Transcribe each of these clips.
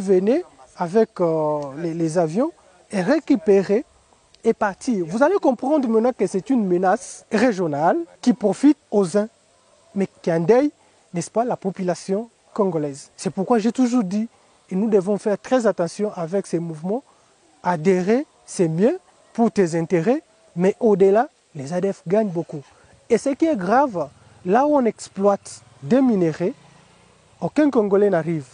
venaient avec les avions et récupérer et partir. Vous allez comprendre maintenant que c'est une menace régionale qui profite aux uns, mais qui endeuille, n'est-ce pas, la population congolaise. C'est pourquoi j'ai toujours dit, et nous devons faire très attention avec ces mouvements. Adhérer, c'est mieux pour tes intérêts, mais au-delà, les ADF gagnent beaucoup. Et ce qui est grave, là où on exploite des minéraux, aucun Congolais n'arrive.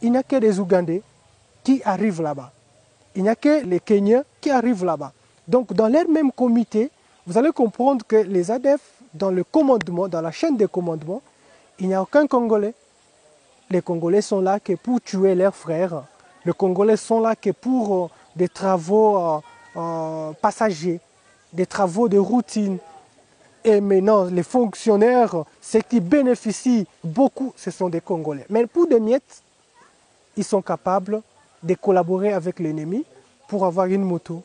Il n'y a que des Ougandais qui arrivent là-bas. Il n'y a que les Kenyans qui arrivent là-bas. Donc dans leur même comité, vous allez comprendre que les ADF, dans le commandement, dans la chaîne de commandement, il n'y a aucun Congolais. Les Congolais sont là que pour tuer leurs frères. Les Congolais sont là que pour des travaux passagers, des travaux de routine. Et maintenant, les fonctionnaires, ceux qui bénéficient beaucoup, ce sont des Congolais. Mais pour des miettes, ils sont capables de collaborer avec l'ennemi pour avoir une moto,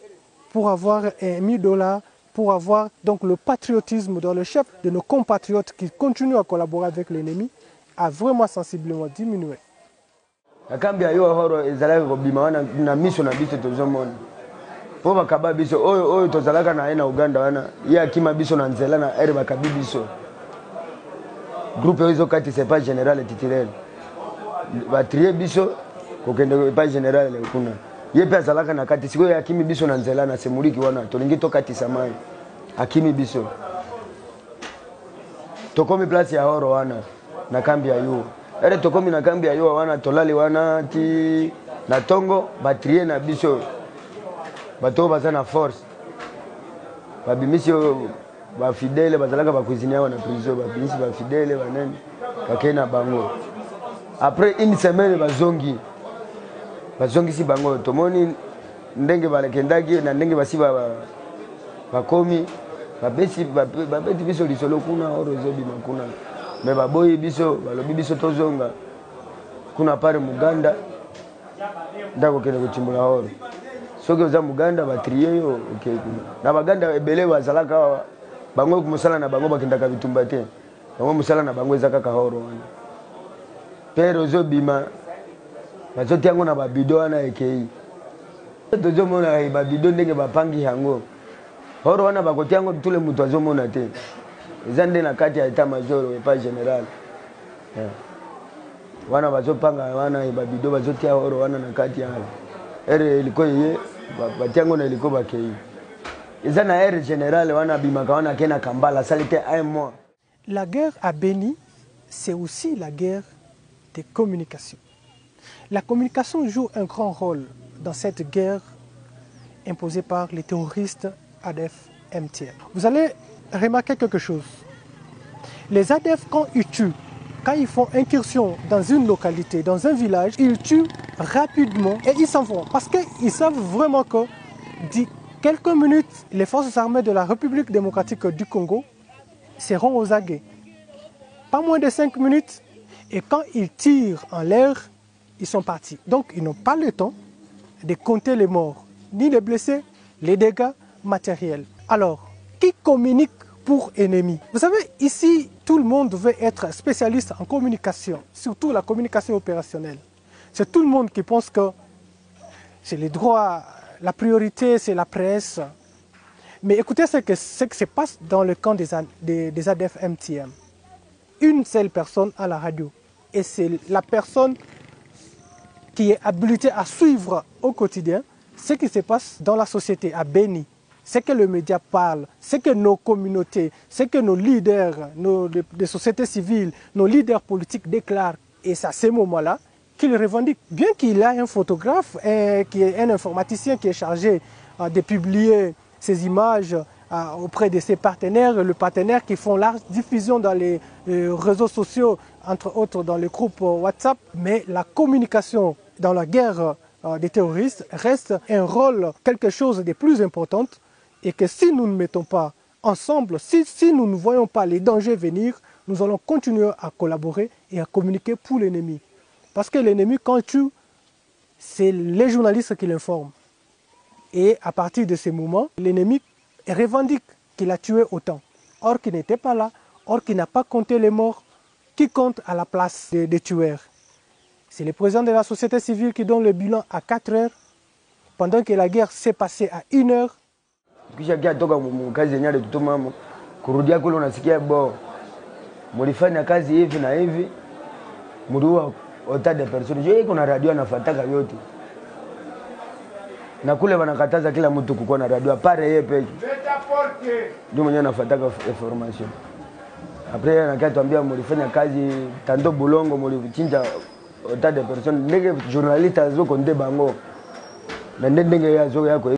pour avoir $1000, pour avoir donc le patriotisme dans le chef de nos compatriotes qui continuent à collaborer avec l'ennemi a vraiment sensiblement diminué. Akambi ayo horo ezalaka kobima wana na miso na biso tozomona. Po bakaba biso oyo tozalaka na na Uganda wana ya kima biso na nzela na ere bakabi biso. Groupe oyo kati c'est pas général titulaire. Ba trier biso kokende pas général kuna. Ye pe azalaka na kati siko ya kimi biso na nzela na semuliki wana tolingi to kati samai. Akimi biso. Tokomi place ya horo wana na kambi ayo. Ere tokomi na kambi ayo wana tolali wana ti na tongo batrie na biso bato baza na force babimisi ba fidèle bazalaka ba cuisinier wana prison babimisi ba fidèle banene bakena bango après une semaine bazongi si bango tomoni ndenge balekendaki na ndenge basi bakomi babeti biso lisolo kuna orozo bima kuna me baboyi biso balobi biso tozonga kuna pare Muganda ndako kene kuchimbula horo soki oza Muganda batriye yo okay na baganda ebele bazalaka bango kumusala na bango bakindaka bitumba te bango musala na bango ezaka ka horo wana pero zo bima bazoti yango na babido wana ekei tozomona babido ndenge bapangi yango horo wana bakoti yango tule mutu azomona te ezande na kati ya état major et pas général wana bazopanga wana babido bazotia horo wana na kati ya ere liko ye batiango na liko bakei ezana ere général wana bimaka wana kena kambala salite un mois. La guerre à Beni, c'est aussi la guerre des communications. La communication joue un grand rôle dans cette guerre imposée par les terroristes ADF-MTM. Vous allez remarquer quelque chose. Les ADF, quand ils font incursion dans une localité, dans un village, ils tuent rapidement et ils s'en vont. Parce qu'ils savent vraiment que d'ici quelques minutes, les forces armées de la République démocratique du Congo seront aux aguets. Pas moins de 5 minutes. Et quand ils tirent en l'air, ils sont partis. Donc ils n'ont pas le temps de compter les morts, ni les blessés, les dégâts matériels. Alors, qui communique pour ennemis? Vous savez, ici, tout le monde veut être spécialiste en communication, surtout la communication opérationnelle. C'est tout le monde qui pense que c'est les droits, la priorité, c'est la presse. Mais écoutez ce qui se passe dans le camp des ADF-MTM. Une seule personne à la radio. Et c'est la personne qui est habilitée à suivre au quotidien ce qui se passe dans la société à Beni. Ce que le média parle, ce que nos communautés, ce que nos leaders, des sociétés civiles, nos leaders politiques déclarent. Et c'est à ce moment-là qu'il revendique. Bien qu'il ait un photographe, qui est un informaticien qui est chargé de publier ces images auprès de ses partenaires, le partenaire qui font large diffusion dans les réseaux sociaux, entre autres dans les groupes WhatsApp. Mais la communication dans la guerre des terroristes reste un rôle, quelque chose de plus important. Et que si nous ne mettons pas ensemble, si nous ne voyons pas les dangers venir, nous allons continuer à collaborer et à communiquer pour l'ennemi. Parce que l'ennemi, quand il tue, c'est les journalistes qui l'informent. Et à partir de ce moment, l'ennemi revendique qu'il a tué autant. Or qu'il n'était pas là, or qu'il n'a pas compté les morts, qui compte à la place des tueurs. C'est le président de la société civile qui donne le bilan à 4 heures, pendant que la guerre s'est passée à 1 heure. Kisha kia toka mkazi yenyewe alitutuma kurudia kule, unasikia bo mulifanya kazi hivi na hivi, mliua autant de personnes. Je, kuna radio anafuataka yote, na kule wanakataza kila mtu kukuwa na radio pare yeye peke ndio mwenyewe anafuataka information. Après anakaa tuambia mulifanya kazi tando bulongo, mulichinja autant de personnes. Ndege journaliste azoko nde bango na ndege yazo yako